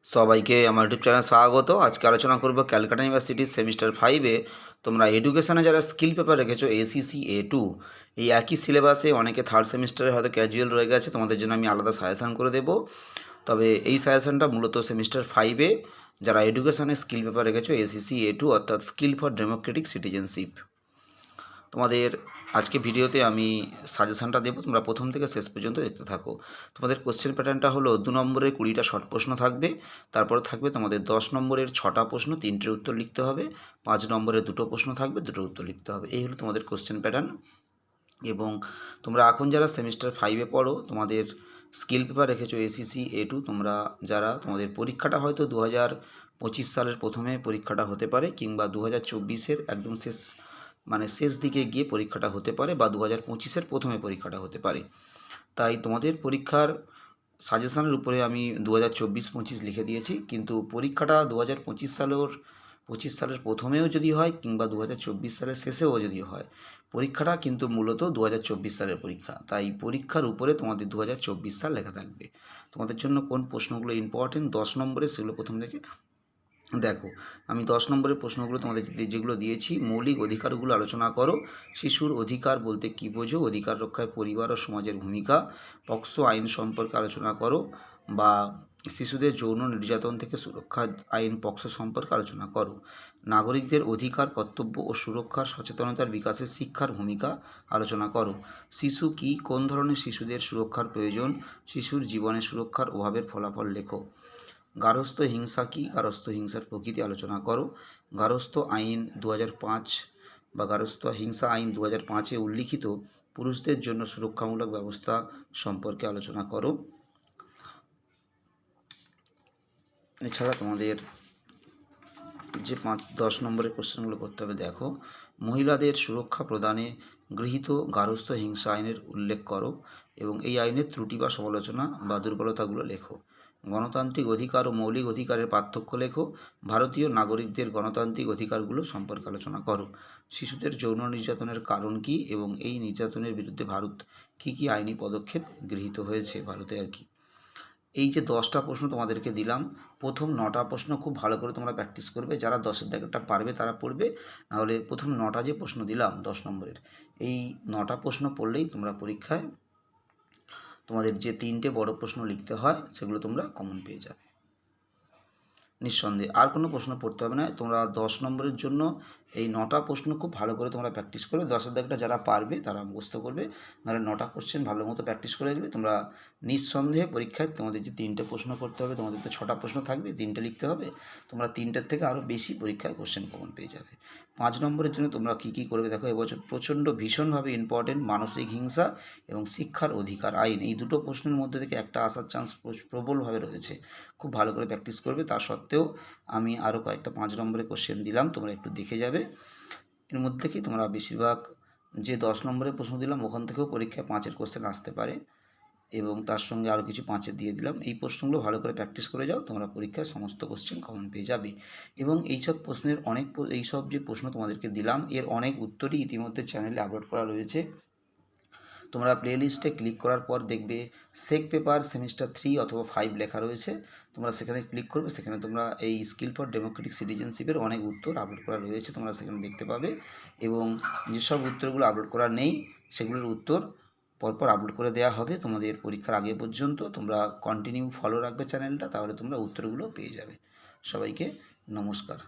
সবাইকে আমার YouTube channel স্বাগত। আজকে আলোচনা করব ক্যালকাটা ইউনিভার্সিটির সেমিস্টার 5-এ তোমরা এডুকেশনে যারা স্কিল পেপার রেখেছো এসিসি A2, এই একই সিলেবাসে অনেকে থার্ড সেমিস্টারে হয়তো ক্যাজুয়াল রয়ে গেছে, তোমাদের জন্য আমি আলাদা সাজেশান করে দেবো। তবে এই সাজেশানটা মূলত সেমিস্টার 5-এ যারা এডুকেশনে স্কিল পেপার রেখেছো এসিসি A2 অর্থাৎ স্কিল ফর ডেমোক্রেটিক সিটিজেনশিপ, তোমাদের আজকে ভিডিওতে আমি সাজেশানটা দেবো, তোমরা প্রথম থেকে শেষ পর্যন্ত দেখতে থাকো। তোমাদের কোশ্চেন প্যাটার্নটা হলো 2 নম্বরের 20টা শর্ট প্রশ্ন থাকবে, তারপরে থাকবে তোমাদের 10 নম্বরের 6টা প্রশ্ন, 3টের উত্তর লিখতে হবে, 5 নম্বরের 2টো প্রশ্ন থাকবে, 2টোর উত্তর লিখতে হবে। এই হলো তোমাদের কোশ্চেন প্যাটার্ন। এবং তোমরা এখন যারা সেমিস্টার 5-এ পড়ো, তোমাদের স্কিল পেপার রেখেছো এসিসি A2, তোমরা যারা তোমাদের পরীক্ষাটা হয়তো 2025 সালের প্রথমে পরীক্ষাটা হতে পারে, কিংবা 2024-এর একদম শেষ দিকে গিয়ে পরীক্ষাটা হতে পারে, বা 2025-এর প্রথমে পরীক্ষাটা হতে পারে। তাই তোমাদের পরীক্ষার সাজেশানের উপরে আমি 2024-25 লিখে দিয়েছি, কিন্তু পরীক্ষাটা 2025 সালের প্রথমেও যদি হয়, কিংবা 2024 সালের শেষেও যদি হয়, পরীক্ষাটা কিন্তু মূলত 2024 সালের পরীক্ষা। তাই পরীক্ষার উপরে তোমাদের 2024 সাল লেখা থাকবে। তোমাদের জন্য কোন প্রশ্নগুলো ইম্পর্টেন্ট 10 নম্বরে, সেগুলো প্রথম থেকে দেখো। আমি 10 নম্বরের প্রশ্নগুলো তোমাদের যেগুলো দিয়েছি, মৌলিক অধিকারগুলো আলোচনা করো, শিশুর অধিকার বলতে কী বোঝো, অধিকার রক্ষায় পরিবার ও সমাজের ভূমিকা, পক্সো আইন সম্পর্কে আলোচনা করো, বা শিশুদের যৌন নির্যাতন থেকে সুরক্ষা আইন পক্সো সম্পর্কে আলোচনা করো, নাগরিকদের অধিকার কর্তব্য ও সুরক্ষার সচেতনতার বিকাশে শিক্ষার ভূমিকা আলোচনা করো, শিশু কি, কোন ধরনের শিশুদের সুরক্ষার প্রয়োজন, শিশুর জীবনে সুরক্ষার অভাবের ফলাফল লেখো, গার্হস্থ্য হিংসা কী, গার্হস্থ্য হিংসার প্রকৃতি আলোচনা করো, গার্হস্থ্য আইন 2005 বা গার্হস্থ্য হিংসা আইন 2005-এ উল্লিখিত পুরুষদের জন্য সুরক্ষামূলক ব্যবস্থা সম্পর্কে আলোচনা করো। এছাড়া তোমাদের যে 10 নম্বরের কোশ্চেনগুলো করতে হবে, দেখো, মহিলাদের সুরক্ষা প্রদানে গৃহীত গার্হস্থ্য হিংসা আইনের উল্লেখ করো এবং এই আইনের ত্রুটি বা সমালোচনা বা দুর্বলতাগুলো লেখো, গণতান্ত্রিক অধিকার ও মৌলিক অধিকারের পার্থক্য লেখো, ভারতীয় নাগরিকদের গণতান্ত্রিক অধিকারগুলো সম্পর্কে আলোচনা করো, শিশুদের যৌন নির্যাতনের কারণ কী এবং এই নির্যাতনের বিরুদ্ধে ভারত কী কী আইনি পদক্ষেপ গৃহীত হয়েছে ভারতে আর কি। এই যে 10টা প্রশ্ন তোমাদেরকে দিলাম, প্রথম 9টা প্রশ্ন খুব ভালো করে তোমরা প্র্যাকটিস করবে। যারা 10-এর দাগেরটা পারবে তারা পড়বে, নাহলে প্রথম 9টা যে প্রশ্ন দিলাম 10 নম্বরের, এই 9টা প্রশ্ন পড়লেই তোমরা পরীক্ষায় তোমাদের যে 3টে বড় প্রশ্ন লিখতে হয় সেগুলো তোমরা কমন পেয়ে যাবে নিঃসন্দেহে। আর কোনো প্রশ্ন পড়তে হবে না। তোমরা 10 নম্বরের জন্য এই 9টা প্রশ্ন খুব ভালো করে তোমরা প্র্যাকটিস করবে। 10-এর দাগটা যারা পারবে তারা মুখস্থ করবে, নাহলে 9টা কোশ্চেন ভালো মতো প্র্যাকটিস করে গেলে তোমরা নিঃসন্দেহে পরীক্ষায় তোমাদের যে 3টে প্রশ্ন করতে হবে, তোমাদের তো 6টা প্রশ্ন থাকবে, 3টে লিখতে হবে, তোমরা 3টের থেকে আরও বেশি পরীক্ষায় কোশ্চেন কমন পেয়ে যাবে। 5 নম্বরের জন্য তোমরা কী কী করবে দেখো, এবছর প্রচণ্ড ভীষণভাবে ইম্পর্টেন্ট মানসিক হিংসা এবং শিক্ষার অধিকার আইন, এই দুটো প্রশ্নের মধ্যে থেকে একটা আসার চান্স প্রবলভাবে রয়েছে। খুব ভালো করে প্র্যাকটিস করবে। তা সত্ত্বেও আমি আরও কয়েকটা 5 নম্বরের কোশ্চেন দিলাম, তোমরা একটু দেখে যাবে। এর মধ্যে থেকেই তোমরা বেশিরভাগ যে 10 নম্বরের প্রশ্ন দিলাম ওখান থেকেও পরীক্ষায় 5-এর কোশ্চেন আসতে পারে, এবং তার সঙ্গে আরও কিছু 5-এর দিয়ে দিলাম। এই প্রশ্নগুলো ভালো করে প্র্যাকটিস করে যাও, তোমরা পরীক্ষায় সমস্ত কোশ্চেন কমন পেয়ে যাবে। এবং এইসব প্রশ্নের এইসব যে প্রশ্ন তোমাদেরকে দিলাম এর অনেক উত্তরই ইতিমধ্যে চ্যানেলে আপলোড করা রয়েছে। তোমরা প্লেলিস্টে ক্লিক করার পর দেখবে সেক পেপার সেমিস্টার 3 অথবা 5 লেখা রয়েছে, তোমরা সেখানে ক্লিক করবে, সেখানে তোমরা এই স্কিল ফর ডেমোক্রেটিক সিটিজেনশিপের অনেক উত্তর আপলোড করা রয়েছে, তোমরা সেখানে দেখতে পাবে। এবং যেসব উত্তরগুলো আপলোড করা নেই সেগুলোর উত্তর পরপর আপলোড করে দেওয়া হবে তোমাদের পরীক্ষার আগে পর্যন্ত। তোমরা কন্টিনিউ ফলো রাখবে চ্যানেলটা, তাহলে তোমরা উত্তরগুলো পেয়ে যাবে। সবাইকে নমস্কার।